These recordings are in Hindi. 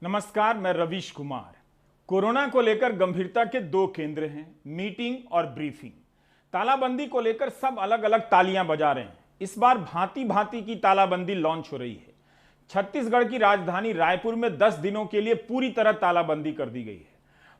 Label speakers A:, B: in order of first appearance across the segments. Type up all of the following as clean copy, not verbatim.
A: नमस्कार, मैं रवीश कुमार। कोरोना को लेकर गंभीरता के दो केंद्र हैं, मीटिंग और ब्रीफिंग। तालाबंदी को लेकर सब अलग अलग तालियां बजा रहे हैं। इस बार भांति भांति की तालाबंदी लॉन्च हो रही है। छत्तीसगढ़ की राजधानी रायपुर में 10 दिनों के लिए पूरी तरह तालाबंदी कर दी गई है।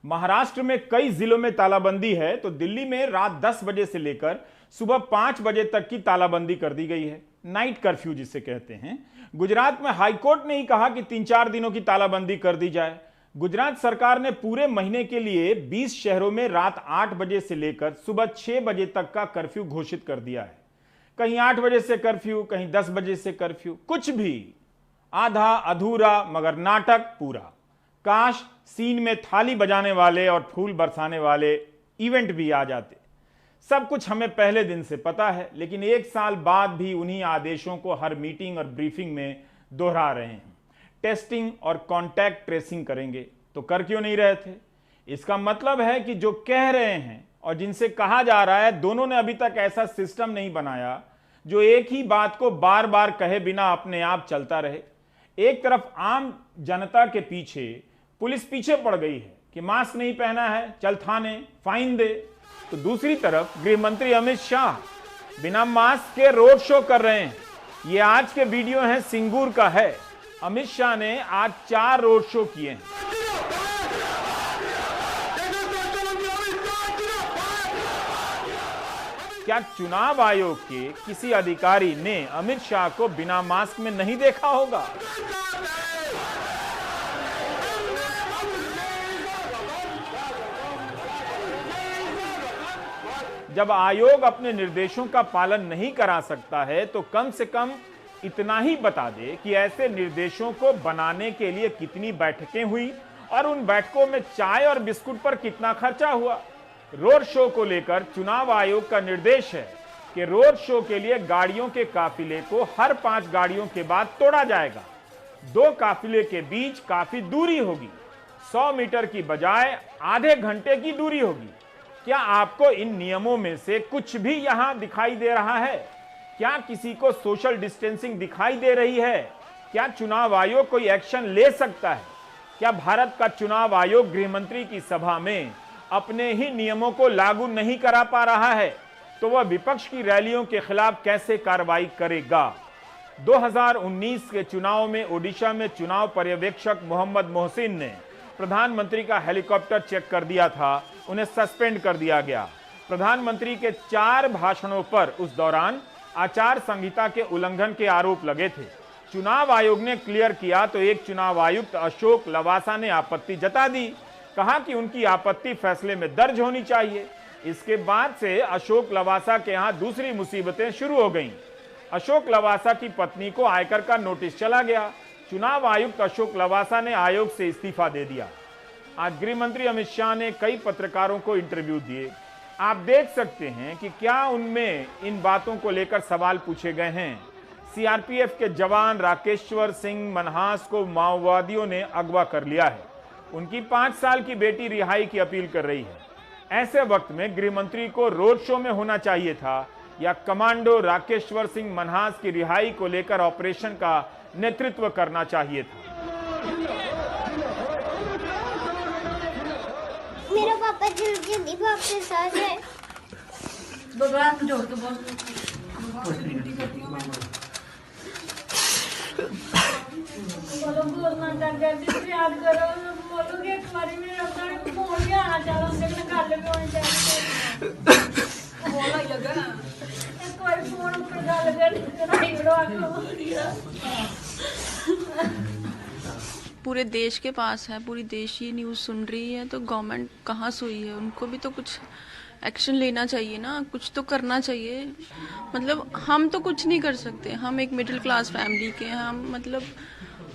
A: महाराष्ट्र में कई जिलों में तालाबंदी है, तो दिल्ली में रात 10 बजे से लेकर सुबह 5 बजे तक की तालाबंदी कर दी गई है, नाइट कर्फ्यू जिसे कहते हैं। गुजरात में हाईकोर्ट ने ही कहा कि 3-4 दिनों की तालाबंदी कर दी जाए। गुजरात सरकार ने पूरे महीने के लिए 20 शहरों में रात 8 बजे से लेकर सुबह 6 बजे तक का कर्फ्यू घोषित कर दिया है। कहीं 8 बजे से कर्फ्यू, कहीं 10 बजे से कर्फ्यू, कुछ भी आधा अधूरा मगर नाटक पूरा। काश सीन में थाली बजाने वाले और फूल बरसाने वाले इवेंट भी आ जाते। सब कुछ हमें पहले दिन से पता है, लेकिन 1 साल बाद भी उन्हीं आदेशों को हर मीटिंग और ब्रीफिंग में दोहरा रहे हैं। टेस्टिंग और कॉन्टैक्ट ट्रेसिंग करेंगे तो कर क्यों नहीं रहे थे? इसका मतलब है कि जो कह रहे हैं और जिनसे कहा जा रहा है, दोनों ने अभी तक ऐसा सिस्टम नहीं बनाया जो एक ही बात को बार बार कहे बिना अपने आप चलता रहे। एक तरफ आम जनता के पीछे पुलिस पीछे पड़ गई है कि मास्क नहीं पहना है चल थाने, फाइन दे, तो दूसरी तरफ गृह मंत्री अमित शाह बिना मास्क के रोड शो कर रहे हैं। ये आज के वीडियो हैं, सिंगूर का है। अमित शाह ने आज 4 रोड शो किए हैं। क्या चुनाव आयोग के किसी अधिकारी ने अमित शाह को बिना मास्क में नहीं देखा होगा? जब आयोग अपने निर्देशों का पालन नहीं करा सकता है तो कम से कम इतना ही बता दे कि ऐसे निर्देशों को बनाने के लिए कितनी बैठकें हुई और उन बैठकों में चाय और बिस्कुट पर कितना खर्चा हुआ। रोड शो को लेकर चुनाव आयोग का निर्देश है कि रोड शो के लिए गाड़ियों के काफिले को हर 5 गाड़ियों के बाद तोड़ा जाएगा। 2 काफिले के बीच काफी दूरी होगी, 100 मीटर की बजाय आधे घंटे की दूरी होगी। क्या आपको इन नियमों में से कुछ भी यहां दिखाई दे रहा है? क्या किसी को सोशल डिस्टेंसिंग दिखाई दे रही है? क्या चुनाव आयोग कोई एक्शन ले सकता है? क्या भारत का चुनाव आयोग गृह मंत्री की सभा में अपने ही नियमों को लागू नहीं करा पा रहा है तो वह विपक्ष की रैलियों के खिलाफ कैसे कार्रवाई करेगा? 2019 के चुनाव में ओडिशा में चुनाव पर्यवेक्षक मोहम्मद मोहसिन ने प्रधानमंत्री का हेलीकॉप्टर चेक कर दिया था, उन्हें सस्पेंड कर दिया गया। प्रधानमंत्री के 4 भाषणों पर उस दौरान आचार संहिता के उल्लंघन के आरोप लगे थे। चुनाव आयोग ने क्लियर किया तो एक चुनाव आयुक्त अशोक लवासा ने आपत्ति जता दी, कहा कि उनकी आपत्ति फैसले में दर्ज होनी चाहिए। इसके बाद से अशोक लवासा के यहां दूसरी मुसीबतें शुरू हो गईं। अशोक लवासा की पत्नी को आयकर का नोटिस चला गया। चुनाव आयुक्त अशोक लवासा ने आयोग से इस्तीफा दे दिया। आज गृह मंत्री अमित शाह ने कई पत्रकारों को इंटरव्यू दिए। आप देख सकते हैं कि क्या उनमें इन बातों को लेकर सवाल पूछे गए हैं। सीआरपीएफ के जवान राकेश्वर सिंह मनहास को माओवादियों ने अगवा कर लिया है। उनकी 5 साल की बेटी रिहाई की अपील कर रही है। ऐसे वक्त में गृह मंत्री को रोड शो में होना चाहिए था या कमांडो राकेश्वर सिंह मनहास की रिहाई को लेकर ऑपरेशन का नेतृत्व करना चाहिए था।
B: मेरा पापा जल्दी वापस आ जाए।
C: भगवान जोड़ के बोल बोलो बोलना चाहते याद करो, बोलो कि एक बारी में अपना फोन भी आना चाहो, उनसे भी गल भी होनी चाहिए। बोला ही लगा एक बार फोन पर गल करनी
D: पूरे देश के पास है, पूरी देश ही न्यूज़ सुन रही है, तो गवर्नमेंट कहाँ सोई है? उनको भी तो कुछ एक्शन लेना चाहिए ना, कुछ तो करना चाहिए। मतलब हम तो कुछ नहीं कर सकते, हम एक मिडिल क्लास फैमिली के हैं,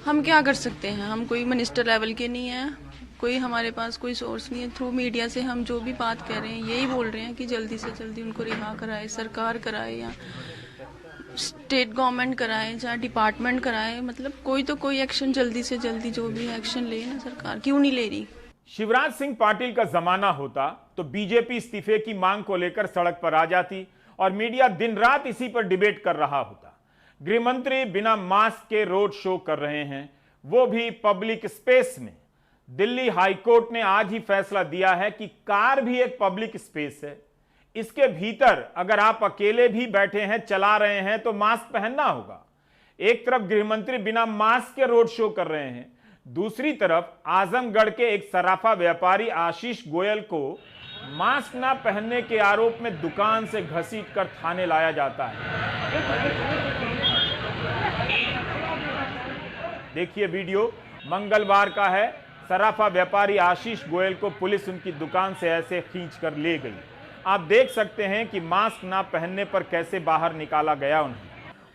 D: हम क्या कर सकते हैं? हम कोई मिनिस्टर लेवल के नहीं हैं, कोई हमारे पास कोई सोर्स नहीं है। थ्रू मीडिया से हम जो भी बात कह रहे हैं यही बोल रहे हैं कि जल्दी से जल्दी उनको रिहा कराए, सरकार कराए या स्टेट गवर्नमेंट कराए, चाहे डिपार्टमेंट कराए। मतलब कोई तो कोई एक्शन जल्दी से जल्दी जो भी एक्शन ले ना, सरकार क्यों नहीं ले रही?
A: शिवराज सिंह पाटिल का जमाना होता तो बीजेपी इस्तीफे की मांग को लेकर सड़क पर आ जाती और मीडिया दिन रात इसी पर डिबेट कर रहा होता। गृह मंत्री बिना मास्क के रोड शो कर रहे हैं, वो भी पब्लिक स्पेस में। दिल्ली हाईकोर्ट ने आज ही फैसला दिया है कि कार भी एक पब्लिक स्पेस है। इसके भीतर अगर आप अकेले भी बैठे हैं, चला रहे हैं, तो मास्क पहनना होगा। एक तरफ गृहमंत्री बिना मास्क के रोड शो कर रहे हैं, दूसरी तरफ आजमगढ़ के एक सराफा व्यापारी आशीष गोयल को मास्क ना पहनने के आरोप में दुकान से घसीटकर थाने लाया जाता है। देखिए वीडियो, मंगलवार का है। सराफा व्यापारी आशीष गोयल को पुलिस उनकी दुकान से ऐसे खींचकर ले गई। आप देख सकते हैं कि मास्क ना पहनने पर कैसे बाहर निकाला गया उन्हें।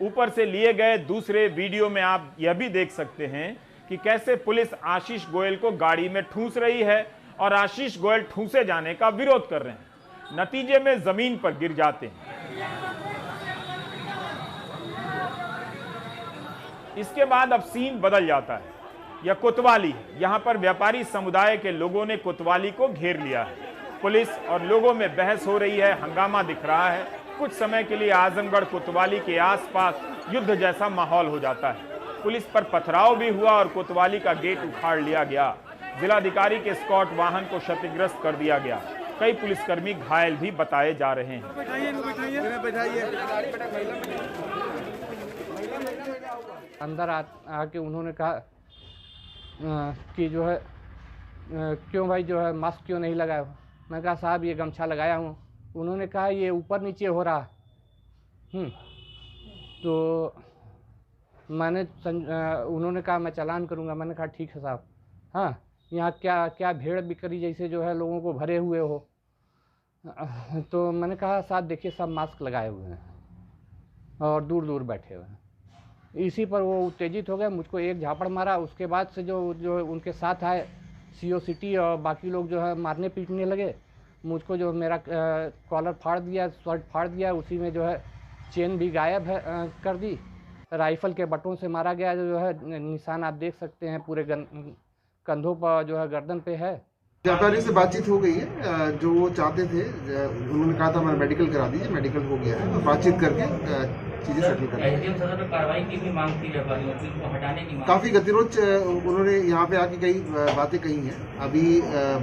A: ऊपर से लिए गए दूसरे वीडियो में आप यह भी देख सकते हैं कि कैसे पुलिस आशीष गोयल को गाड़ी में ठूंस रही है और आशीष गोयल ठूंसे जाने का विरोध कर रहे हैं। नतीजे में जमीन पर गिर जाते हैं। इसके बाद अब सीन बदल जाता है। यह कोतवाली है। यहां पर व्यापारी समुदाय के लोगों ने कोतवाली को घेर लिया है। पुलिस और लोगों में बहस हो रही है, हंगामा दिख रहा है। कुछ समय के लिए आजमगढ़ कोतवाली के आसपास युद्ध जैसा माहौल हो जाता है। पुलिस पर पथराव भी हुआ और कोतवाली का गेट उखाड़ लिया गया। जिलाधिकारी के स्कॉट वाहन को क्षतिग्रस्त कर दिया गया। कई पुलिसकर्मी घायल भी बताए जा रहे हैं।
E: अंदर आके उन्होंने कहा कि जो है क्यों भाई जो है मास्क क्यों नहीं लगाया हो। मैं कहा साहब ये गमछा लगाया हूँ। उन्होंने कहा ये ऊपर नीचे हो रहा। तो मैंने उन्होंने कहा मैं चालान करूँगा। मैंने कहा ठीक है साहब। हाँ, यहाँ क्या क्या भेड़ बिक्री जैसे जो है लोगों को भरे हुए हो। तो मैंने कहा साहब देखिए सब मास्क लगाए हुए हैं और दूर दूर बैठे हुए हैं। इसी पर वो उत्तेजित हो गए, मुझको एक झापड़ मारा। उसके बाद से जो उनके साथ आए CO सिटी और बाकी लोग जो है मारने पीटने लगे। मुझको जो मेरा कॉलर फाड़ दिया, शर्ट फाड़ दिया। उसी में जो है चेन भी गायब है कर दी। राइफल के बटों से मारा गया। जो है निशान आप देख सकते हैं पूरे कंधों पर जो है गर्दन पे है।
F: व्यापारी से बातचीत हो गई है। जो वो चाहते थे, उन्होंने कहा था मैं मेडिकल करा दीजिए, मेडिकल हो गया है। तो बातचीत करके चीजें सेटल कर
G: कार्रवाई की भी मांग की व्यापारियों की, उनको हटाने की मांग।
F: काफी गतिरोध उन्होंने यहाँ पे आके कई बातें कही हैं। अभी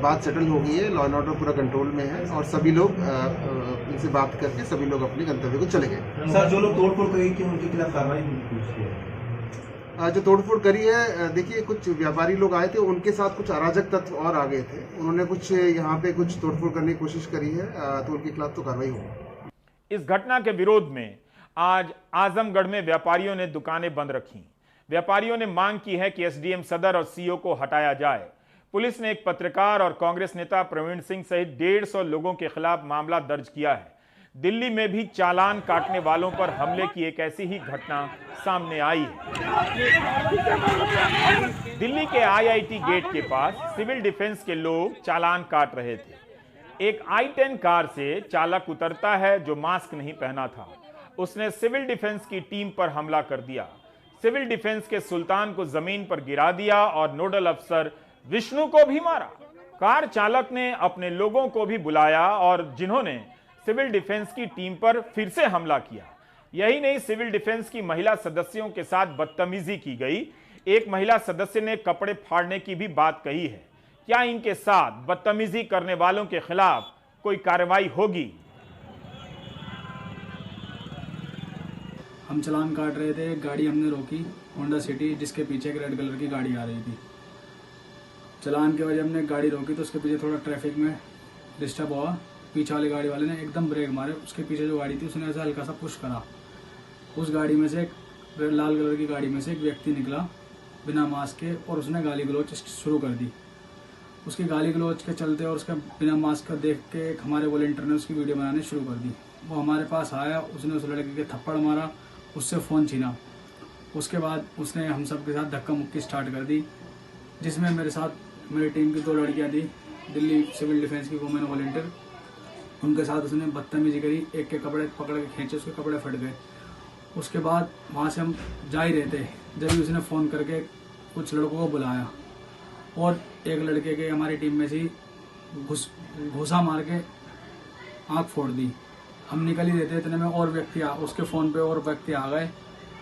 F: बात सेटल हो गई है, लॉ एंड ऑर्डर पूरा कंट्रोल में है और सभी लोग इनसे बात करके सभी लोग अपने गंतव्य को चले गए।
H: सर जो लोग तोड़फोड़ करी थी उनके खिलाफ कार्रवाई हुई?
F: जो तोड़फोड़ करी है, देखिए कुछ व्यापारी लोग आए थे, उनके साथ कुछ अराजक तत्व और आ गए थे। उन्होंने कुछ यहाँ पे कुछ तोड़फोड़ करने की कोशिश करी है, तो उनके खिलाफ तो कार्रवाई होगी।
A: इस घटना के विरोध में आज आजमगढ़ में व्यापारियों ने दुकानें बंद रखी। व्यापारियों ने मांग की है कि SDM सदर और CO को हटाया जाए। पुलिस ने एक पत्रकार और कांग्रेस नेता प्रवीण सिंह सहित 150 लोगों के खिलाफ मामला दर्ज किया है। दिल्ली में भी चालान काटने वालों पर हमले की एक ऐसी ही घटना सामने आई है। दिल्ली के IIT गेट के पास सिविल डिफेंस के लोग चालान काट रहे थे। एक I-10 कार से चालक उतरता है जो मास्क नहीं पहना था। उसने सिविल डिफेंस की टीम पर हमला कर दिया। सिविल डिफेंस के सुल्तान को जमीन पर गिरा दिया और नोडल अफसर विष्णु को भी मारा। कार चालक ने अपने लोगों को भी बुलाया और जिन्होंने सिविल डिफेंस की टीम पर फिर से हमला किया। यही नहीं, सिविल डिफेंस की महिला सदस्यों के साथ बदतमीजी की गई। एक महिला सदस्य ने कपड़े फाड़ने की भी बात कही है। क्या इनके साथ बदतमीजी करने वालों के खिलाफ कोई कार्रवाई होगी?
I: हम चालान काट रहे थे, गाड़ी हमने रोकी, होंडा सिटी, जिसके पीछे एक रेड कलर की गाड़ी आ रही थी। चालान के वजह हमने गाड़ी रोकी तो उसके पीछे थोड़ा ट्रैफिक में डिस्टर्ब हुआ। पीछे वाली गाड़ी वाले ने एकदम ब्रेक मारे। उसके पीछे जो गाड़ी थी उसने ऐसा हल्का सा पुश करा। उस गाड़ी में से लाल कलर की गाड़ी में से एक व्यक्ति निकला बिना मास्क के और उसने गाली गलौज शुरू कर दी। उसकी गाली गलौज के चलते और उसका बिना मास्क का देख के हमारे वॉलंटियर ने उसकी वीडियो बनाने शुरू कर दी। वो हमारे पास आया, उसने उस लड़के के थप्पड़ मारा, उससे फ़ोन छीना। उसके बाद उसने हम सब के साथ धक्का मुक्की स्टार्ट कर दी, जिसमें मेरे साथ मेरी टीम की 2 लड़कियाँ थी, दिल्ली सिविल डिफेंस की वुमेन वॉलंटियर। उनके साथ उसने बदतमीजी करी, एक के कपड़े पकड़ के खींचे, उसके कपड़े फट गए। उसके बाद वहाँ से हम जा ही रहे थे जब भी उसने फ़ोन करके कुछ लड़कों को बुलाया और एक लड़के के हमारी टीम में से घुसा मार के आँख फोड़ दी। हम निकल ही देते इतने में और उसके फ़ोन पे और व्यक्ति आ गए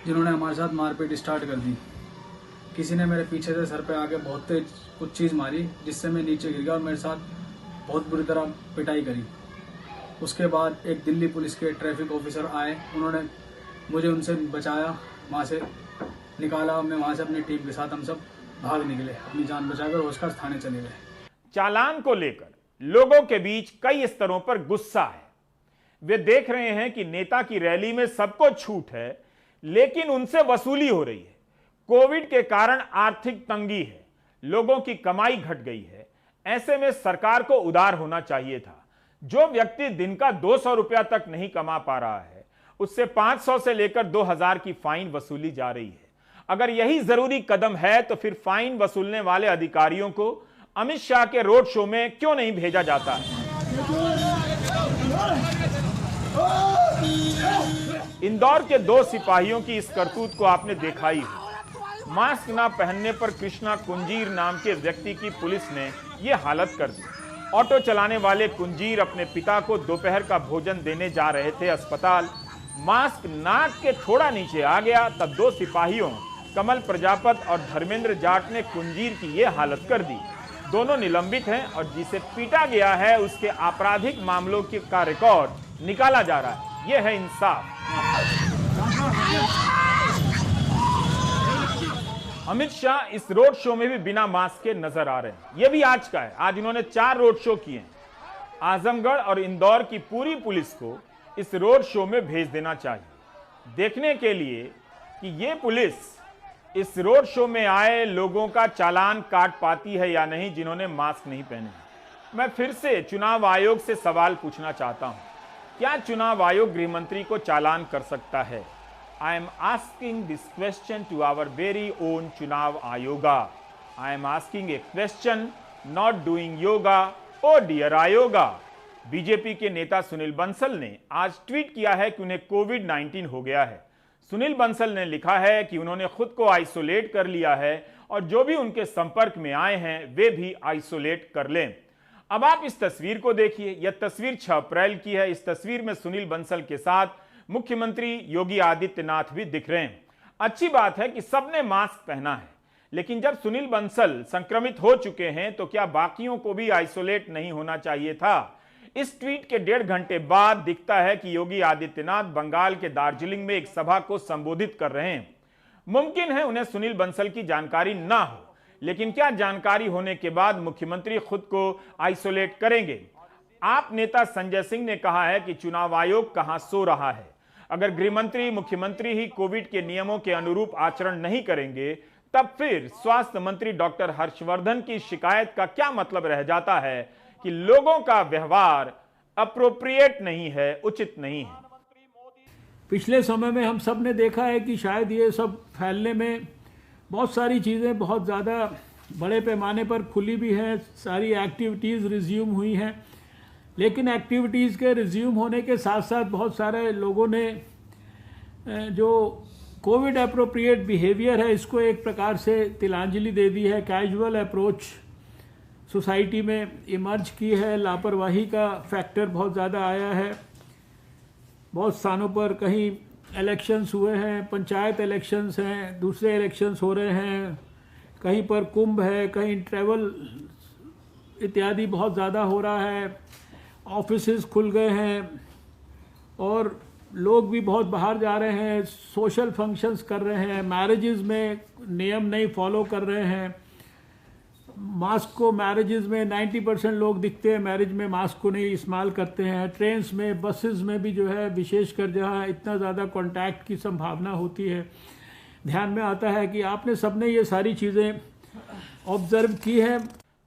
I: जिन्होंने हमारे साथ मारपीट स्टार्ट कर दी। किसी ने मेरे पीछे से सर पे आके बहुत तेज कुछ चीज़ मारी, जिससे मैं नीचे गिर गया और मेरे साथ बहुत बुरी तरह पिटाई करी। उसके बाद एक दिल्ली पुलिस के ट्रैफिक ऑफिसर आए, उन्होंने मुझे उनसे बचाया, वहाँ से निकाला। मैं वहाँ से अपनी टीम के साथ हम सब भाग निकले, अपनी जान बचाकर होशगार थाने चले गए।
A: चालान को लेकर लोगों के बीच कई स्तरों पर गुस्सा है। वे देख रहे हैं कि नेता की रैली में सबको छूट है, लेकिन उनसे वसूली हो रही है। कोविड के कारण आर्थिक तंगी है, लोगों की कमाई घट गई है। ऐसे में सरकार को उदार होना चाहिए था। जो व्यक्ति दिन का 200 रुपया तक नहीं कमा पा रहा है, उससे 500 से लेकर 2000 की फाइन वसूली जा रही है। अगर यही जरूरी कदम है तो फिर फाइन वसूलने वाले अधिकारियों को अमित शाह के रोड शो में क्यों नहीं भेजा जाता है? इंदौर के 2 सिपाहियों की इस करतूत को आपने देखा ही है। मास्क ना पहनने पर कृष्णा कुंजीर नाम के व्यक्ति की पुलिस ने यह हालत कर दी। ऑटो चलाने वाले कुंजीर अपने पिता को दोपहर का भोजन देने जा रहे थे अस्पताल। मास्क नाक के थोड़ा नीचे आ गया, तब 2 सिपाहियों कमल प्रजापत और धर्मेंद्र जाट ने कुंजीर की यह हालत कर दी। दोनों निलंबित हैं और जिसे पीटा गया है उसके आपराधिक मामलों का रिकॉर्ड निकाला जा रहा है। यह है इंसाफ। अमित शाह इस रोड शो में भी बिना मास्क के नजर आ रहे हैं। यह भी आज का है। आज इन्होंने 4 रोड शो किए हैं। आजमगढ़ और इंदौर की पूरी पुलिस को इस रोड शो में भेज देना चाहिए, देखने के लिए कि ये पुलिस इस रोड शो में आए लोगों का चालान काट पाती है या नहीं, जिन्होंने मास्क नहीं पहने। मैं फिर से चुनाव आयोग से सवाल पूछना चाहता हूं, क्या चुनाव आयोग गृह मंत्री को चालान कर सकता है? I am asking this question to our very own चुनाव आयोगा। I am asking a question, not doing yoga. O dear आयोगा। बीजेपी के नेता सुनील बंसल ने आज ट्वीट किया है कि उन्हें कोविड-19 हो गया है। सुनील बंसल ने लिखा है कि उन्होंने खुद को आइसोलेट कर लिया है और जो भी उनके संपर्क में आए हैं वे भी आइसोलेट कर लें। अब आप इस तस्वीर को देखिए। यह तस्वीर 6 अप्रैल की है। इस तस्वीर में सुनील बंसल के साथ मुख्यमंत्री योगी आदित्यनाथ भी दिख रहे हैं। अच्छी बात है कि सबने मास्क पहना है, लेकिन जब सुनील बंसल संक्रमित हो चुके हैं तो क्या बाकियों को भी आइसोलेट नहीं होना चाहिए था? इस ट्वीट के 1.5 घंटे बाद दिखता है कि योगी आदित्यनाथ बंगाल के दार्जिलिंग में एक सभा को संबोधित कर रहे हैं। मुमकिन है उन्हें सुनील बंसल की जानकारी ना हो, लेकिन क्या जानकारी होने के बाद मुख्यमंत्री खुद को आइसोलेट करेंगे? आप नेता संजय सिंह ने कहा है कि चुनाव आयोग कहां सो रहा है। अगर गृह मंत्री, मुख्यमंत्री ही कोविड के नियमों के अनुरूप आचरण नहीं करेंगे, तब फिर स्वास्थ्य मंत्री डॉक्टर हर्षवर्धन की शिकायत का क्या मतलब रह जाता है कि लोगों का व्यवहार अप्रोप्रिएट नहीं है, उचित नहीं है।
J: पिछले समय में हम सब ने देखा है कि शायद ये सब फैलने में बहुत सारी चीज़ें बहुत ज़्यादा बड़े पैमाने पर खुली भी हैं, सारी एक्टिविटीज़ रिज्यूम हुई हैं, लेकिन एक्टिविटीज़ के रिज्यूम होने के साथ साथ बहुत सारे लोगों ने जो कोविड अप्रोप्रिएट बिहेवियर है इसको एक प्रकार से तिलांजलि दे दी है। कैजुअल अप्रोच सोसाइटी में इमर्ज की है। लापरवाही का फैक्टर बहुत ज़्यादा आया है। बहुत स्थानों पर कहीं इलेक्शंस हुए हैं, पंचायत इलेक्शंस हैं, दूसरे इलेक्शंस हो रहे हैं, कहीं पर कुंभ है, कहीं ट्रैवल इत्यादि बहुत ज़्यादा हो रहा है। ऑफिसेज खुल गए हैं और लोग भी बहुत बाहर जा रहे हैं, सोशल फंक्शंस कर रहे हैं, मैरिजेस में नियम नहीं फॉलो कर रहे हैं। मास्क को मैरिजेस में 90% लोग दिखते हैं, मैरिज में मास्क को नहीं इस्तेमाल करते हैं। ट्रेन्स में, बसेस में भी जो है, विशेषकर जहाँ इतना ज़्यादा कांटेक्ट की संभावना होती है, ध्यान में आता है कि आपने सबने ये सारी चीज़ें ऑब्जर्व की है।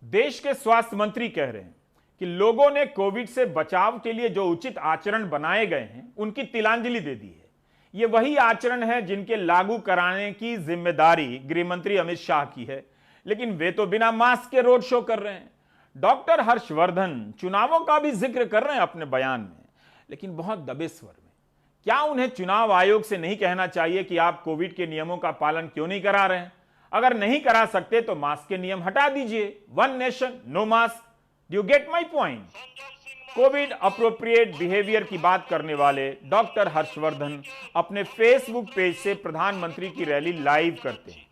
A: देश के स्वास्थ्य मंत्री कह रहे हैं कि लोगों ने कोविड से बचाव के लिए जो उचित आचरण बनाए गए हैं उनकी तिलांजलि दे दी है। ये वही आचरण है जिनके लागू कराने की जिम्मेदारी गृह मंत्री अमित शाह की है, लेकिन वे तो बिना मास्क के रोड शो कर रहे हैं। डॉक्टर हर्षवर्धन चुनावों का भी जिक्र कर रहे हैं अपने बयान में, लेकिन बहुत दबे स्वर में। क्या उन्हें चुनाव आयोग से नहीं कहना चाहिए कि आप कोविड के नियमों का पालन क्यों नहीं करा रहे हैं? अगर नहीं करा सकते तो मास्क के नियम हटा दीजिए। 1 nation no mask. Do you get my point? COVID appropriate behaviour की बात करने वाले डॉक्टर हर्षवर्धन अपने फेसबुक पेज से प्रधानमंत्री की रैली लाइव करते हैं।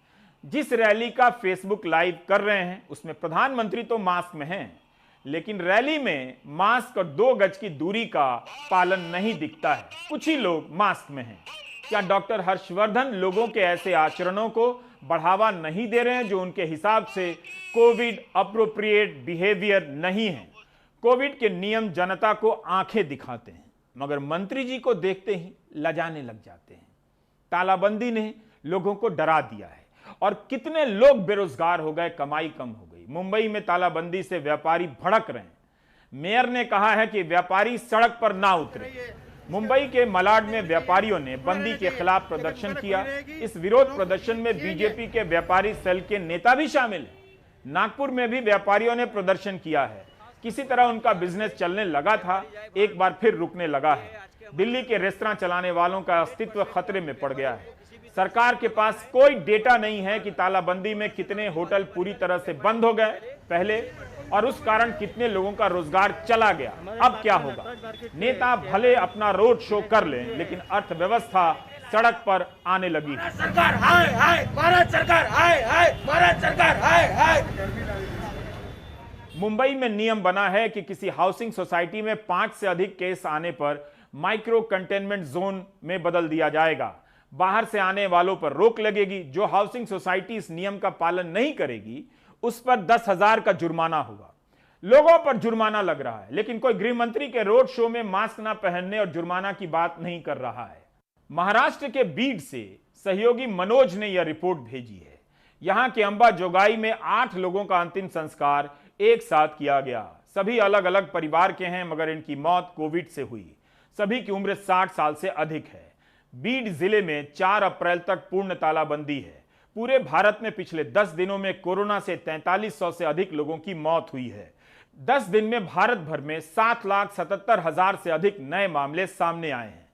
A: जिस रैली का फेसबुक लाइव कर रहे हैं उसमें प्रधानमंत्री तो मास्क में हैं, लेकिन रैली में मास्क और 2 गज की दूरी का पालन नहीं दिखता है। कुछ ही लोग मास्क में हैं। क्या डॉक्टर हर्षवर्धन लोगों के ऐसे आचरणों को बढ़ावा नहीं दे रहे हैं जो उनके हिसाब से कोविड अप्रोप्रिएट बिहेवियर नहीं है? कोविड के नियम जनता को आंखें दिखाते हैं, मगर मंत्री जी को देखते ही लजाने लग जाते हैं। तालाबंदी ने लोगों को डरा दिया है और कितने लोग बेरोजगार हो गए, कमाई कम हो गई। मुंबई में तालाबंदी से व्यापारी भड़क रहे हैं। मेयर ने कहा है कि व्यापारी सड़क पर ना उतरे। मुंबई के मलाड में व्यापारियों ने बंदी के खिलाफ प्रदर्शन किया। इस विरोध प्रदर्शन में बीजेपी के व्यापारी सेल के नेता भी शामिल हैं। नागपुर में भी व्यापारियों ने प्रदर्शन किया है। किसी तरह उनका बिजनेस चलने लगा था, एक बार फिर रुकने लगा है। दिल्ली के रेस्तरां चलाने वालों का अस्तित्व खतरे में पड़ गया है। सरकार के पास कोई डेटा नहीं है कि तालाबंदी में कितने होटल पूरी तरह से बंद हो गए पहले और उस कारण कितने लोगों का रोजगार चला गया। अब क्या होगा? नेता भले अपना रोड शो कर लें, लेकिन अर्थव्यवस्था सड़क पर आने लगी है।
K: सरकार हाय हाय, भारत सरकार हाय हाय, भारत सरकार हाय हाय।
A: मुंबई में नियम बना है कि किसी हाउसिंग सोसाइटी में 5 से अधिक केस आने पर माइक्रो कंटेनमेंट जोन में बदल दिया जाएगा। बाहर से आने वालों पर रोक लगेगी। जो हाउसिंग सोसाइटी इस नियम का पालन नहीं करेगी उस पर 10,000 का जुर्माना होगा। लोगों पर जुर्माना लग रहा है, लेकिन कोई गृह मंत्री के रोड शो में मास्क ना पहनने और जुर्माना की बात नहीं कर रहा है। महाराष्ट्र के बीड से सहयोगी मनोज ने यह रिपोर्ट भेजी है। यहां के अंबा जोगाई में 8 लोगों का अंतिम संस्कार एक साथ किया गया। सभी अलग अलग परिवार के हैं, मगर इनकी मौत कोविड से हुई। सभी की उम्र 60 साल से अधिक है। बीड जिले में 4 अप्रैल तक पूर्ण तालाबंदी है। पूरे भारत में पिछले 10 दिनों में कोरोना से 4300 से अधिक लोगों की मौत हुई है। 10 दिन में भारत भर में 7,77,000 से अधिक नए मामले सामने आए हैं।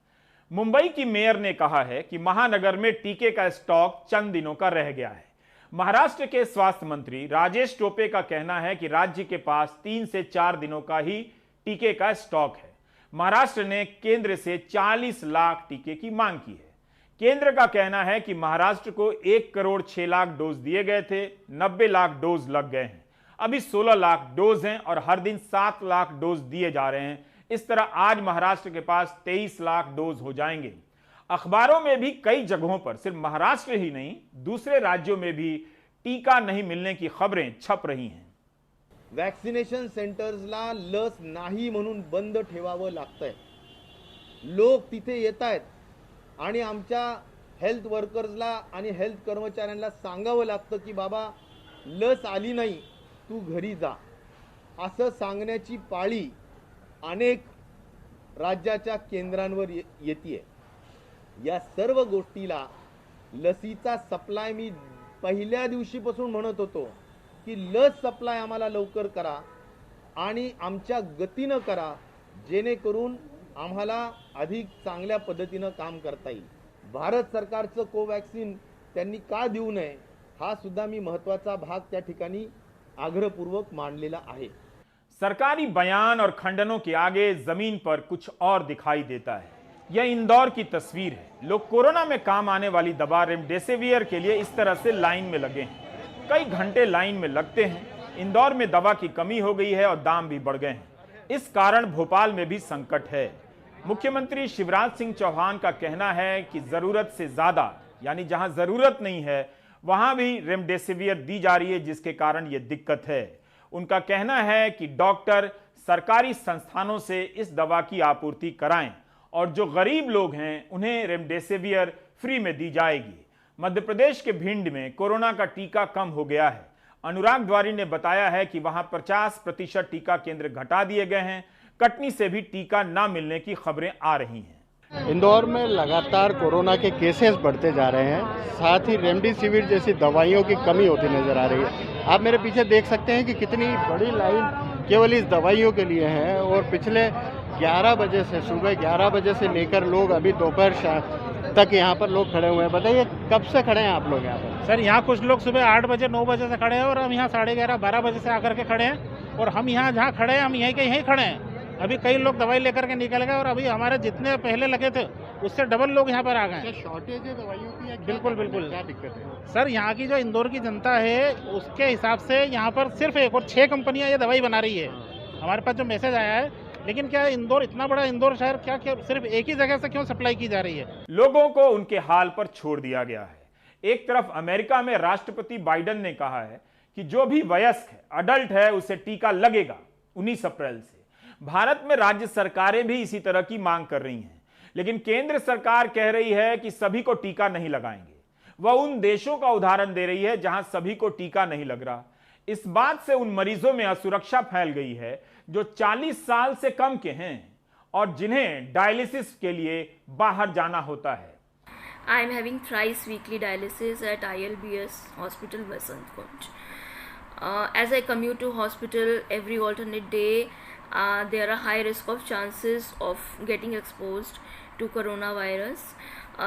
A: मुंबई की मेयर ने कहा है कि महानगर में टीके का स्टॉक चंद दिनों का रह गया है। महाराष्ट्र के स्वास्थ्य मंत्री राजेश टोपे का कहना है कि राज्य के पास 3 से 4 दिनों का ही टीके का स्टॉक है। महाराष्ट्र ने केंद्र से 40 लाख टीके की मांग की है। केंद्र का कहना है कि महाराष्ट्र को 1 करोड़ 6 लाख डोज दिए गए थे, 90 लाख डोज लग गए हैं। अभी 16 लाख डोज हैं और हर दिन 7 लाख डोज दिए जा रहे हैं। इस तरह आज महाराष्ट्र के पास 23 लाख डोज हो जाएंगे। अखबारों में भी कई जगहों पर सिर्फ महाराष्ट्र ही नहीं, दूसरे राज्यों में भी टीका नहीं मिलने की खबरें छप रही हैं।
L: वॅक्सिनेशन सेंटर्सला लस नाही म्हणून बंद ठेवावं लागतंय। लोक तिथे येत आहेत आणि आमच्या हेल्थ वर्कर्सला आणि हेल्थ कर्मचाऱ्यांना सांगावं लागतं की बाबा लस आली नाही, तू घरी जा, असं सांगण्याची पाळी अनेक राज्याच्या केंद्रांवर येते। या सर्व गोष्टीला लसीचा सप्लाय मी पहिल्या दिवशीपासून म्हणत होतो की लस सप्लाय आम्हाला लवकर करा आणि आमच्या गतीनं करा, जेणेकरून आम्हाला अधिक चांगल्या पद्धतीनं काम करता येईल। भारत सरकारचं कोवॅक्सिन त्यांनी का देऊ नये हा सुद्धा मी महत्त्वाचा भाग त्या ठिकाणी आग्रहपूर्वक मांडलेला आहे।
A: सरकारी बयान और खंडनों के आगे जमीन पर कुछ और दिखाई देता है। यह इंदौर की तस्वीर है। लोग कोरोना में काम आने वाली दवा रेमडेसिवियर के लिए इस तरह से लाइन में लगे हैं। कई घंटे लाइन में लगते हैं। इंदौर में दवा की कमी हो गई है और दाम भी बढ़ गए हैं। इस कारण भोपाल में भी संकट है। मुख्यमंत्री शिवराज सिंह चौहान का कहना है कि जरूरत से ज्यादा, यानी जहां जरूरत नहीं है वहां भी रेमडेसिवियर दी जा रही है, जिसके कारण यह दिक्कत है। उनका कहना है कि डॉक्टर सरकारी संस्थानों से इस दवा की आपूर्ति कराएं और जो गरीब लोग हैं उन्हें रेमडेसिवियर फ्री में दी जाएगी। मध्य प्रदेश के भिंड में कोरोना का टीका कम हो गया है। अनुराग द्वारी ने बताया है कि वहां 50% टीका केंद्र घटा दिए गए हैं। कटनी से भी टीका ना मिलने की खबरें आ रही हैं।
M: इंदौर में लगातार कोरोना के केसेस बढ़ते जा रहे हैं, साथ ही रेमडेसिविर जैसी दवाइयों की कमी होती नजर आ रही है। आप मेरे पीछे देख सकते हैं कि कितनी बड़ी लाइन केवल इस दवाइयों के लिए है और पिछले 11 बजे से, सुबह 11 बजे से लेकर लोग अभी दोपहर तक यहाँ पर लोग खड़े हुए हैं। बताइए कब से खड़े हैं आप लोग यहाँ पर?
N: सर यहाँ कुछ लोग सुबह 8 बजे 9 बजे से खड़े हैं और हम यहाँ 11:30 12 बजे से आकर के खड़े हैं और हम यहाँ जहाँ खड़े हैं हम यहीं के यहीं खड़े हैं। अभी कई लोग दवाई लेकर के निकल गए और अभी हमारे जितने पहले लगे थे उससे डबल लोग यहाँ पर आ गए हैं।
M: शॉर्टेज है दवाइयों की या
N: बिल्कुल बिल्कुल।
M: क्या दिक्कत है
N: सर, यहाँ की जो इंदौर की जनता है उसके हिसाब से यहाँ पर सिर्फ एक और 6 कंपनियाँ ये दवाई बना रही है। हमारे पास जो मैसेज आया है, लेकिन क्या इंदौर इतना बड़ा इंदौर शहर क्या सिर्फ एक ही जगह से क्यों सप्लाई की जा रही है?
A: लोगों को उनके हाल पर छोड़ दिया गया है। एक तरफ अमेरिका में राष्ट्रपति बाइडेन ने कहा है कि जो भी वयस्क है, अडल्ट है, उसे टीका लगेगा 19 अप्रैल से। भारत में राज्य सरकारें भी इसी तरह की मांग कर रही हैं, लेकिन केंद्र सरकार कह रही है कि सभी को टीका नहीं लगाएंगे। वह उन देशों का उदाहरण दे रही है जहां सभी को टीका नहीं लग रहा। इस बात से उन मरीजों में असुरक्षा फैल गई है जो 40 साल से कम के हैं और जिन्हें डायलिसिस के लिए बाहर जाना होता है।
O: I am having thrice weekly dialysis at ILBS Hospital, Basant Kunj. As I commute to hospital every alternate day, there are high risk of chances of getting exposed to coronavirus.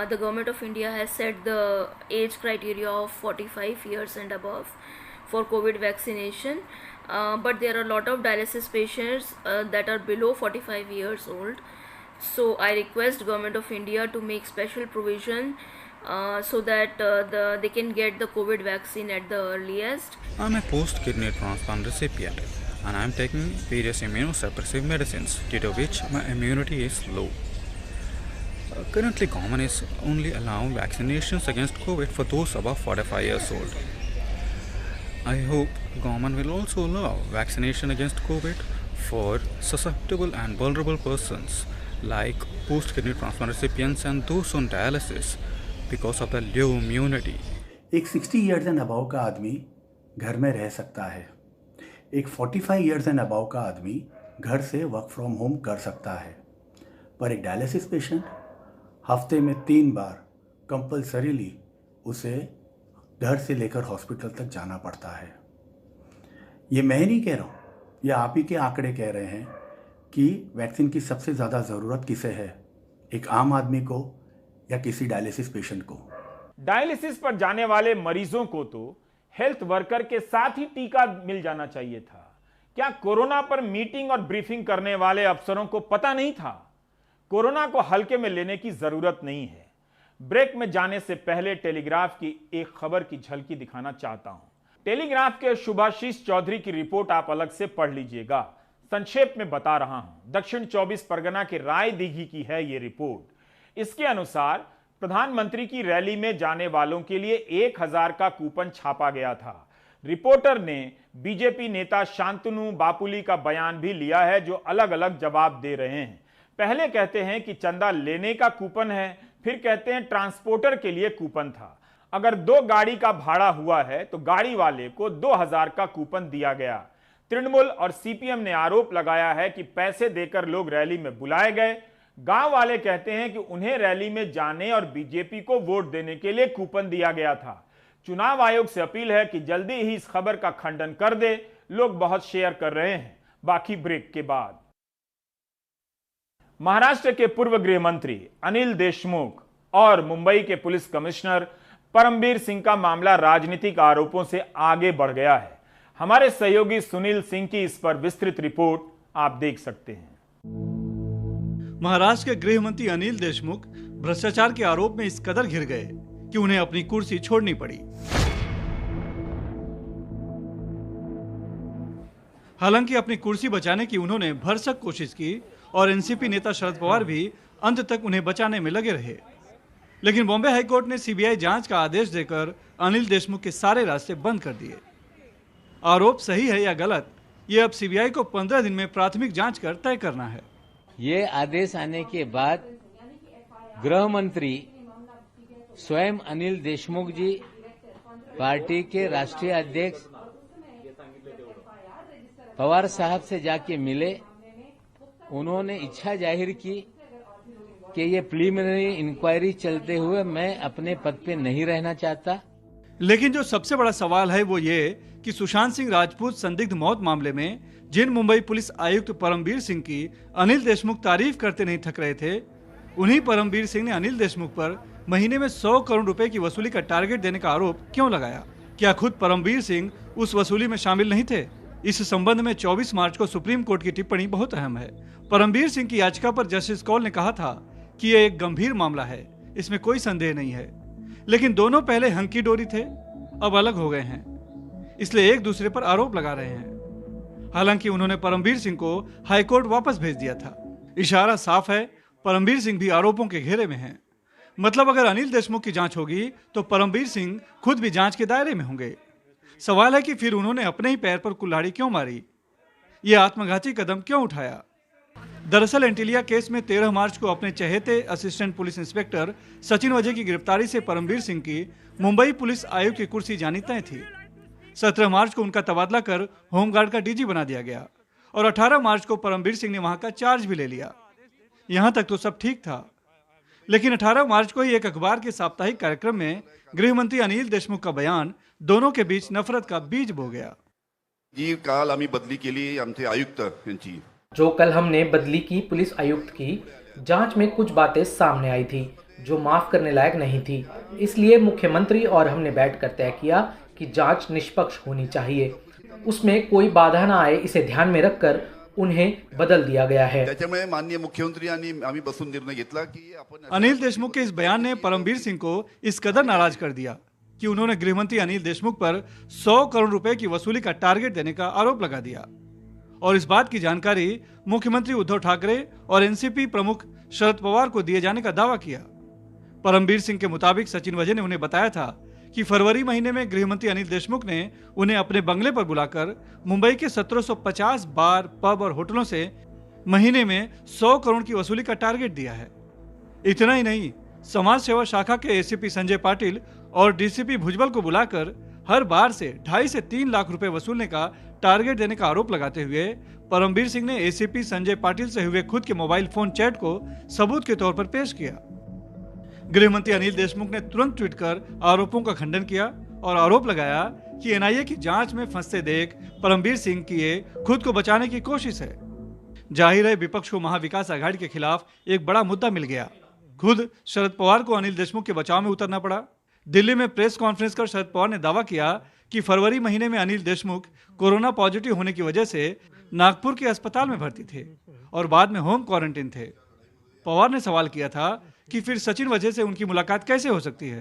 O: The government of India has set the age criteria of 45 years and above for COVID vaccination, but there are a lot of dialysis patients that are below 45 years old. So I request Government of India to make special provision so that they can get the COVID vaccine at the earliest.
P: I'm a post-kidney transplant recipient and I'm taking various immunosuppressive medicines due to which my immunity is low. Currently, government is only allowing vaccinations against COVID for those above 45 years old. I hope government will also allow vaccination against COVID for susceptible and vulnerable persons like post-kidney transplant recipients and those on dialysis because of the low immunity.
Q: एक 60 years and above का आदमी घर में रह सकता है। एक 45 years and above का आदमी घर से वर्क फ्रॉम होम कर सकता है, पर एक डायलिसिस पेशेंट हफ्ते में 3 बार कंपल्सरीली उसे घर से लेकर हॉस्पिटल तक जाना पड़ता है। ये मैं नहीं कह रहा हूँ, ये आप ही के आंकड़े कह रहे हैं कि वैक्सीन की सबसे ज़्यादा ज़रूरत किसे है, एक आम आदमी को या किसी डायलिसिस पेशेंट को।
A: डायलिसिस पर जाने वाले मरीजों को तो हेल्थ वर्कर के साथ ही टीका मिल जाना चाहिए था। क्या कोरोना पर मीटिंग और ब्रीफिंग करने वाले अफसरों को पता नहीं था? कोरोना को हल्के में लेने की जरूरत नहीं है। ब्रेक में जाने से पहले टेलीग्राफ की एक खबर की झलकी दिखाना चाहता हूं। टेलीग्राफ के शुभाशीष चौधरी की रिपोर्ट आप अलग से पढ़ लीजिएगा, संक्षेप में बता रहा हूं। दक्षिण 24 परगना के राय दीघी की है ये रिपोर्ट। इसके अनुसार प्रधानमंत्री की रैली में जाने वालों के लिए 1000 का कूपन छापा गया था। रिपोर्टर ने बीजेपी नेता शांतनु बापुली का बयान भी लिया है, जो अलग अलग जवाब दे रहे हैं। पहले कहते हैं कि चंदा लेने का कूपन है, फिर कहते हैं ट्रांसपोर्टर के लिए कूपन था। अगर 2 गाड़ी का भाड़ा हुआ है तो गाड़ी वाले को 2000 का कूपन दिया गया। तृणमूल और सीपीएम ने आरोप लगाया है कि पैसे देकर लोग रैली में बुलाए गए। गांव वाले कहते हैं कि उन्हें रैली में जाने और बीजेपी को वोट देने के लिए कूपन दिया गया था। चुनाव आयोग से अपील है कि जल्दी ही इस खबर का खंडन कर दे। लोग बहुत शेयर कर रहे हैं। बाकी ब्रेक के बाद। महाराष्ट्र के पूर्व गृह मंत्री अनिल देशमुख और मुंबई के पुलिस कमिश्नर परमबीर सिंह का मामला राजनीतिक आरोपों से आगे बढ़ गया है। हमारे सहयोगी सुनील सिंह की इस पर विस्तृत रिपोर्ट आप देख सकते हैं।
R: महाराष्ट्र के गृह मंत्री अनिल देशमुख भ्रष्टाचार के आरोप में इस कदर घिर गए कि उन्हें अपनी कुर्सी छोड़नी पड़ी। हालांकि अपनी कुर्सी बचाने की उन्होंने भरसक कोशिश की और एनसीपी नेता शरद पवार भी अंत तक उन्हें बचाने में लगे रहे, लेकिन बॉम्बे हाईकोर्ट ने सीबीआई जांच का आदेश देकर अनिल देशमुख के सारे रास्ते बंद कर दिए। आरोप सही है या गलत, ये अब सीबीआई को 15 दिन में प्राथमिक जांच कर तय करना है।
S: ये आदेश आने के बाद गृह मंत्री स्वयं अनिल देशमुख जी पार्टी के राष्ट्रीय अध्यक्ष पवार साहब से जाके मिले। उन्होंने इच्छा जाहिर की कि ये प्रीलिमिनरी इंक्वायरी चलते हुए मैं अपने पद पे नहीं रहना चाहता।
R: लेकिन जो सबसे बड़ा सवाल है वो ये कि सुशांत सिंह राजपूत संदिग्ध मौत मामले में जिन मुंबई पुलिस आयुक्त परमबीर सिंह की अनिल देशमुख तारीफ करते नहीं थक रहे थे, उन्हीं परमबीर सिंह ने अनिल देशमुख पर महीने में 100 करोड़ रुपए की वसूली का टारगेट देने का आरोप क्यों लगाया? क्या खुद परमबीर सिंह उस वसूली में शामिल नहीं थे? इस संबंध में 24 मार्च को सुप्रीम कोर्ट की टिप्पणी बहुत अहम है। परमबीर सिंह की याचिका पर जस्टिस कौल ने कहा था कि यह एक गंभीर मामला है, इसमें कोई संदेह नहीं है। लेकिन दोनों पहले हंकी डोरी थे, अब अलग हो गए हैं, इसलिए एक दूसरे पर आरोप लगा रहे हैं। हालांकि उन्होंने परमबीर सिंह को हाईकोर्ट वापस भेज दिया था। इशारा साफ है, परमबीर सिंह भी आरोपों के घेरे में हैं। मतलब अगर अनिल देशमुख की जांच होगी तो परमबीर सिंह खुद भी जांच के दायरे में होंगे। सवाल है कि फिर उन्होंने अपने ही पैर पर कुल्हाड़ी क्यों मारी, ये आत्मघाती कदम क्यों उठाया। दरअसल एंटीलिया केस में 13 मार्च को अपने चहेते असिस्टेंट पुलिस इंस्पेक्टर सचिन वजह की गिरफ्तारी से परमबीर सिंह की मुंबई पुलिस आयुक्त की कुर्सी जानी तय थी। 17 मार्च को उनका तबादला कर होमगार्ड का डीजी बना दिया गया और 18 मार्च को परमबीर सिंह ने वहां का चार्ज भी ले लिया। यहां तक तो सब ठीक था, लेकिन 18 मार्च को ही एक अखबार के साप्ताहिक कार्यक्रम में गृह मंत्री अनिल देशमुख का बयान दोनों के बीच नफरत का बीज बो गया।
T: जी काल आम्ही बदली केली आमचे आयुक्त यांची।
U: जो कल हमने बदली की पुलिस आयुक्त की, जांच में कुछ बातें सामने आई थी जो माफ करने लायक नहीं थी। इसलिए मुख्यमंत्री और हमने बैठकर तय किया कि जांच निष्पक्ष होनी चाहिए, उसमें कोई बाधा न आए, इसे ध्यान में रखकर उन्हें बदल दिया गया है।
T: त्याच्यामुळे माननीय मुख्यमंत्री आणि आम्ही बसून निर्णय घेतला की आपण
R: अनिल देशमुख के इस बयान ने परमबीर सिंह को इस कदर नाराज कर दिया कि उन्होंने गृहमंत्री अनिल देशमुख पर 100 करोड़ रुपए की वसूली का टारगेट देने का आरोप लगा दिया। और इस बात की जानकारी मुख्यमंत्री उद्धव ठाकरे और एनसीपी प्रमुख शरद पवार को दिए जाने का दावा किया। परमबीर सिंह के मुताबिक सचिन वजह ने उन्हें बताया था कि फरवरी महीने में गृहमंत्री अनिल देशमुख ने उन्हें अपने बंगले पर बुलाकर मुंबई के 1750 बार, पब और होटलों से महीने में 100 करोड़ की वसूली का टारगेट दिया है। इतना ही नहीं, समाज सेवा शाखा के एसीपी संजय पाटिल और डीसीपी भुजबल को बुलाकर हर बार से 2.5 से 3 लाख रुपए वसूलने का टारगेट देने का आरोप लगाते हुए परमबीर सिंह ने एसीपी संजय पाटिल से हुए खुद के मोबाइल फोन चैट को सबूत के तौर पर पेश किया। गृह मंत्री अनिल देशमुख ने तुरंत ट्वीट कर आरोपों का खंडन किया और आरोप लगाया कि एनआईए की जांच में फंसते देख परमबीर सिंह की ये खुद को बचाने की कोशिश है। जाहिर है विपक्ष को महाविकास आघाड़ी के खिलाफ एक बड़ा मुद्दा मिल गया। खुद शरद पवार को अनिल देशमुख के बचाव में उतरना पड़ा। दिल्ली में प्रेस कॉन्फ्रेंस कर शरद पवार ने दावा किया कि फरवरी महीने में अनिल देशमुख कोरोना पॉजिटिव होने की वजह से नागपुर के अस्पताल में भर्ती थे और बाद में होम क्वारंटीन थे। पवार ने सवाल किया था कि फिर सचिन वजह से उनकी मुलाकात कैसे हो सकती है।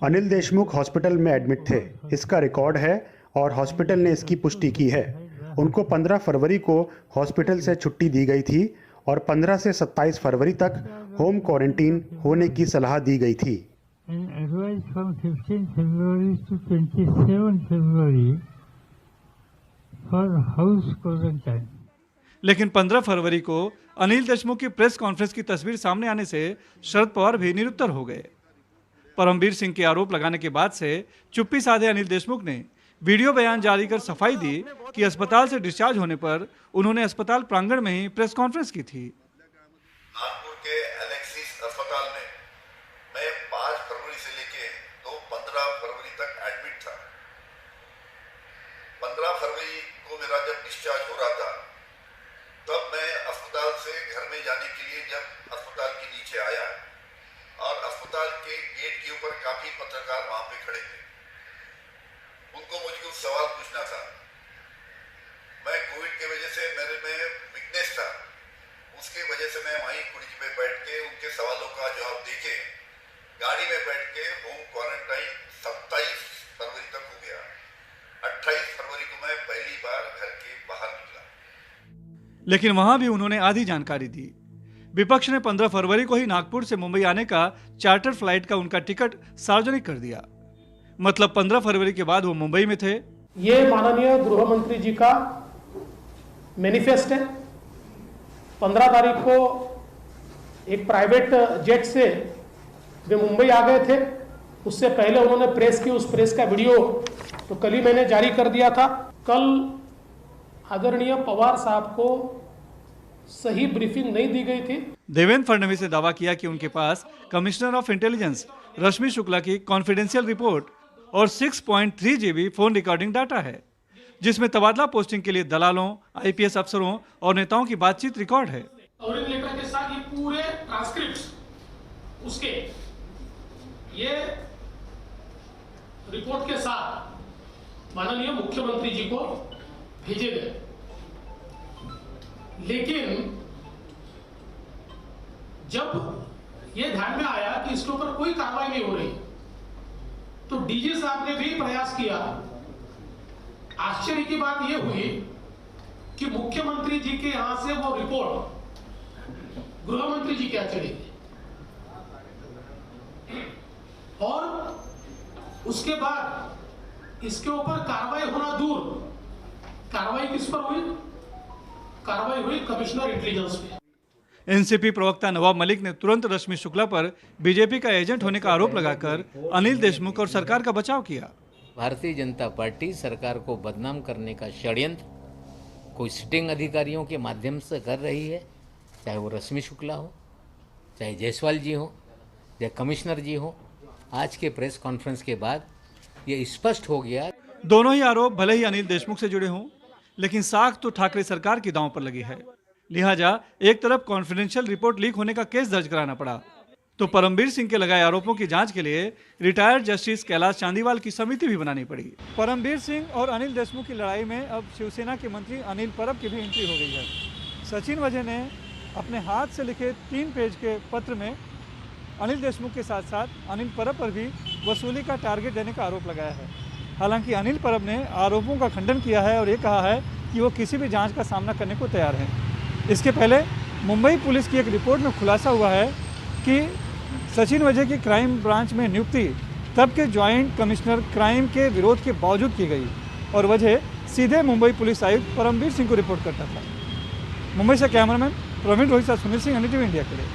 V: अनिल देशमुख हॉस्पिटल में एडमिट थे, इसका रिकॉर्ड है और हॉस्पिटल ने इसकी पुष्टि की है। उनको 15 फरवरी को हॉस्पिटल से छुट्टी दी गई थी और 15 से 27 फरवरी तक होम क्वारंटीन होने की सलाह दी गई थी।
R: लेकिन 15 फरवरी को अनिल देशमुख की प्रेस कॉन्फ्रेंस की तस्वीर सामने आने से शरद पवार भी निरुत्तर हो गए। परमबीर सिंह के आरोप लगाने के बाद से चुप्पी साधे अनिल देशमुख ने वीडियो बयान जारी कर सफाई दी कि अस्पताल से डिस्चार्ज होने पर उन्होंने अस्पताल प्रांगण में ही प्रेस कॉन्फ्रेंस की थी।
T: नागपुर के एलेक्सिस अस्पताल में मैं 5 फरवरी से लेके तो 15 फरवरी तक एडमिट था। 15 फरवरी को मेरा जब डिस्चार्ज हो रहा था तब मैं अस्पताल से घर में जाने के लिए जब अस्पताल के नीचे आया और अस्पताल के गेट के ऊपर काफी पत्रकार वहां पे खड़े थे। उनको मुझे कुछ सवाल पूछना था। मैं कोविड की वजह से मेरे में वीकनेस था, उसके वजह से मैं वहीं कुर्सी पे बैठ के उनके सवालों का जवाब देके गाड़ी में बैठ के होम क्वारंटाइन 27 फरवरी तक हो गया। 28 फरवरी को मैं पहली बार घर के बाहर निकला।
R: लेकिन वहां भी उन्होंने आधी जानकारी दी। विपक्ष ने 15 फरवरी को ही नागपुर से मुंबई आने का चार्टर फ्लाइट का उनका टिकट सार्वजनिक कर दिया। मतलब 15 फरवरी के बाद वो मुंबई में थे।
W: ये माननीय गृह मंत्री जी का मैनिफेस्ट है। 15 तारीख को एक प्राइवेट जेट से वे मुंबई आ गए थे। उससे पहले उन्होंने प्रेस की, उस प्रेस का वीडियो तो कल ही मैंने जारी कर दिया था। कल आदरणीय पवार साहब को सही ब्रीफिंग नहीं दी गई थी।
R: देवेंद्र फडणवीस ने दावा किया कि उनके पास कमिश्नर ऑफ इंटेलिजेंस रश्मि शुक्ला की कॉन्फिडेंशियल रिपोर्ट और 6.3 GB फोन रिकॉर्डिंग डाटा है, जिसमें तबादला पोस्टिंग के लिए दलालों, आईपीएस अफसरों और नेताओं की बातचीत रिकॉर्ड है।
W: और इन लेटर के साथ ये पूरे ट्रांसक्रिप्ट्स उसके ये रिपोर्ट के साथ माननीय मुख्यमंत्री जी को भेजे गए, लेकिन जब ये ध्यान में आया कि इसके ऊपर कोई कार्रवाई नहीं हो रही, तो डीजी साहब ने भी प्रयास किया। आश्चर्य की बात यह हुई कि मुख्यमंत्री जी के यहां से वो रिपोर्ट गृह मंत्री जी के यहाँ चली गई, और उसके बाद इसके ऊपर कार्रवाई होना दूर, कार्रवाई किस पर हुई? कार्रवाई हुई कमिश्नर इंटेलिजेंस पे।
R: एनसीपी प्रवक्ता नवाब मलिक ने तुरंत रश्मि शुक्ला पर बीजेपी का एजेंट होने का आरोप लगाकर अनिल देशमुख और सरकार का बचाव किया।
S: भारतीय जनता पार्टी सरकार को बदनाम करने का षड्यंत्र कोई सिटिंग अधिकारियों के माध्यम से कर रही है, चाहे वो रश्मि शुक्ला हो, चाहे जायसवाल जी हो, या कमिश्नर जी हो। आज के प्रेस कॉन्फ्रेंस के बाद ये स्पष्ट हो गया।
R: दोनों ही आरोप भले ही अनिल देशमुख से जुड़े हों, लेकिन साख तो ठाकरे सरकार की दांव पर लगी है। लिहाजा एक तरफ कॉन्फिडेंशियल रिपोर्ट लीक होने का केस दर्ज कराना पड़ा, तो परमबीर सिंह के लगाए आरोपों की जांच के लिए रिटायर्ड जस्टिस कैलाश चांदीवाल की समिति भी बनानी पड़ी। परमबीर सिंह और अनिल देशमुख की लड़ाई में अब शिवसेना के मंत्री अनिल परब की भी एंट्री हो गई है। सचिन वजह ने अपने हाथ से लिखे 3 पेज के पत्र में अनिल देशमुख के साथ साथ अनिल परब पर भी वसूली का टारगेट देने का आरोप लगाया है। हालांकि अनिल परब ने आरोपों का खंडन किया है और ये कहा है कि वो किसी भी जांच का सामना करने को तैयार हैं। इसके पहले मुंबई पुलिस की एक रिपोर्ट में खुलासा हुआ है कि सचिन वजह की क्राइम ब्रांच में नियुक्ति तब के ज्वाइंट कमिश्नर क्राइम के विरोध के बावजूद की गई और वजह सीधे मुंबई पुलिस आयुक्त परमबीर सिंह को रिपोर्ट करता था। मुंबई से cameraman Praveen Rohit, Sunil Singh, NDTV India के लिए।